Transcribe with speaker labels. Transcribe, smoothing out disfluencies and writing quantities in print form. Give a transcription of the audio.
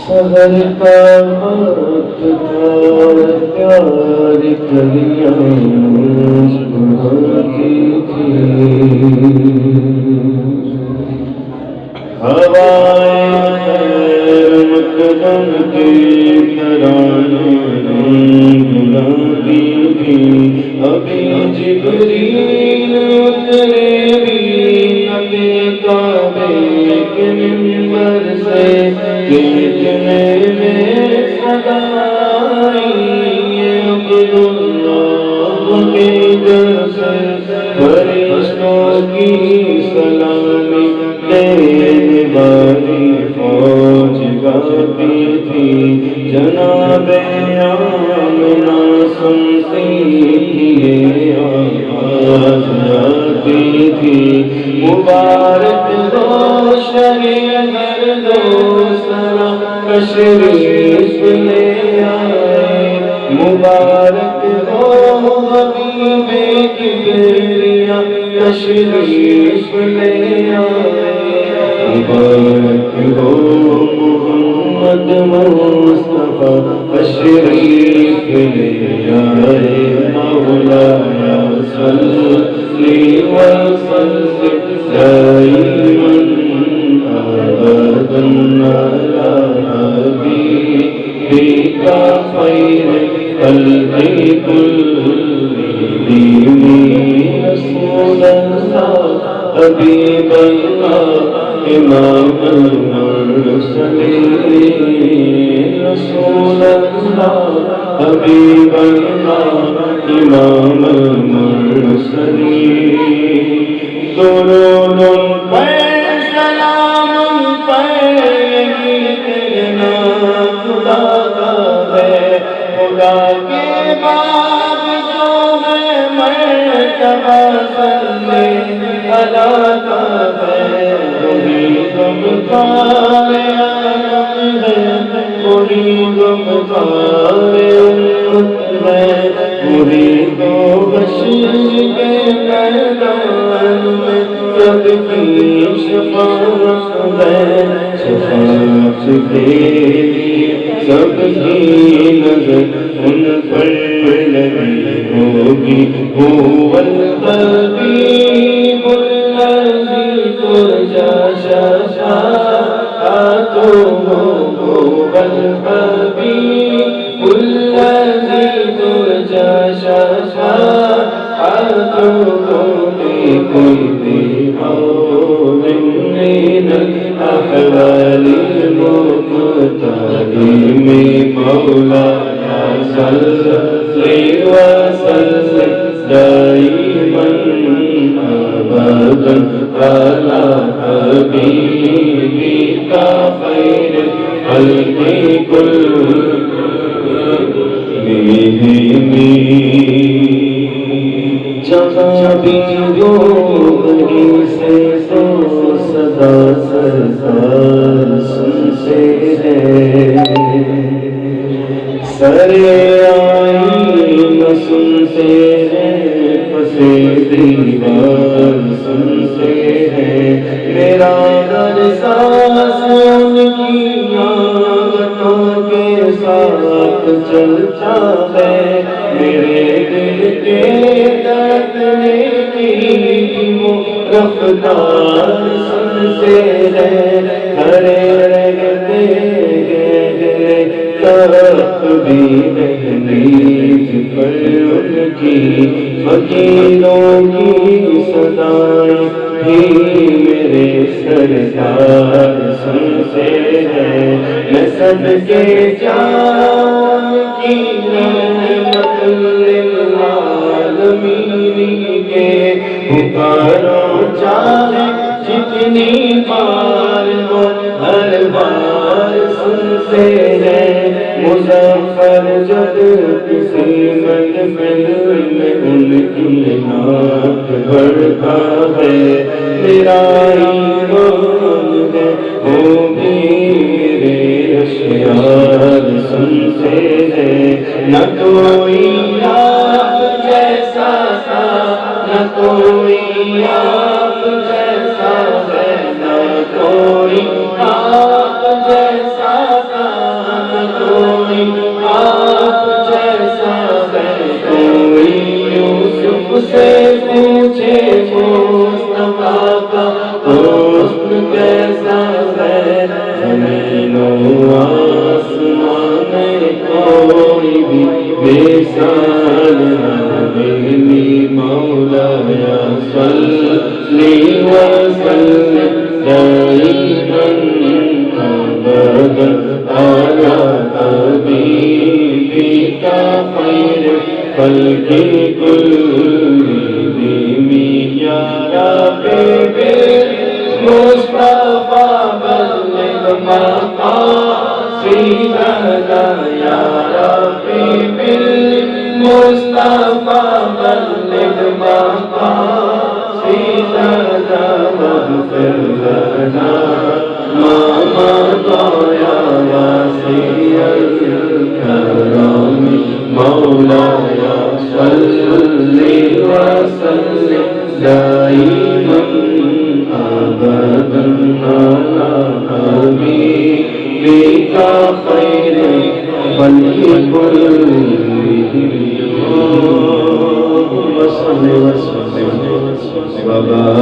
Speaker 1: سحر کا وقت تھا، پیار کلیاں مسکراتی تھی، ہوائیں خیر مقدم کے ترانے گنگناتی تھی، ابھی جبریل اترے بھی نہ تھے کعبے کے منبر سے کہ اتنے میں صدا آئی عبداللہ کے در سے، فرشتوں کی سلامی دینے والی فوج گاتی تھی، جناب آمنہ سنتی تھی آواز آتی تھی، مبارک ہو شہر دو سرا تشریف لے آئے، مبارک ہو حبیب کبریا تشریف لے آئے، مبارک ہو محمد مصطفیٰ تشریف لے آئے، مولانا صلی وسلم دائما ابدا علی حبیبک خیر خلق کلہم، رسول اللہ حبیب اللہ امام المرسلین، رسول اللہ حبیب اللہ امام المرسلین، درود پر سلام پر یہی کہنا خدا کا ہے، خدا کے بعد جو ہے مرتبہ صلی اللہ کا ہے، وہی غمخوار عالم ہے، وہی غمخوار امت ہے، وہی تو بخشش کے میدان میں سب کی شفاعت ہے، شفاعت کے لیے سب کی نظر ان پر لگی ہوگی، هو الحبیب الذی ترجی شفاعته، هو الحبیب الذی ترجی شفاعته، لكل حول من الأحوال المقتحم، مولانا صلی وسلم دائما ابدا على حبیبک خیر خلق کلہم، جہاں بھی جو بڑی سے تو صدا سرکار سنتے ہیں، سرے آئین سنتے ہیں، پسے دیوار سنتے ہیں، میرا ہر سانس ان کی آہٹوں کے ساتھ چلتا ہے، میرے دل کے دھڑکنے کی وہ رفتار سنتے ہیں، کھڑے رہتے ہیں طرف بھی دہلیز پر ان کی، فقیروں کی صدائیں بھی میرے سرکار سنتے ہیں، میں صدقے جان کی رحمت للعالمین کے پکاروں چاہے جتنی بار وہ ہر بار سنتے ہیں، مظفر جب کسی محفل میں ان کی نعت بڑھتا ہے، میرا ایمان ہے وہ بھی میرے اشعار سنتے ہیں، نہ کوئی آپ جیسا تھا، نہ کوئی آپ جیسا ہے، نہ کوئی آپ جیسا تھا، زمین و آسمان میں کوئی بھی مثال نہیں مولایا صلی وسلم دائما ابدا على حبيبك خير خلق كلهم يا ربي بالمصطفى بلغ مقاصدنا يا ربي بالمصطفى بلغ مقاصدنا واغفر لنا ما مضى يا واسع الكرم مولاي صل وسلم دائما ابدا على حبيبك خير خلق كلهم صل وسلم وبارك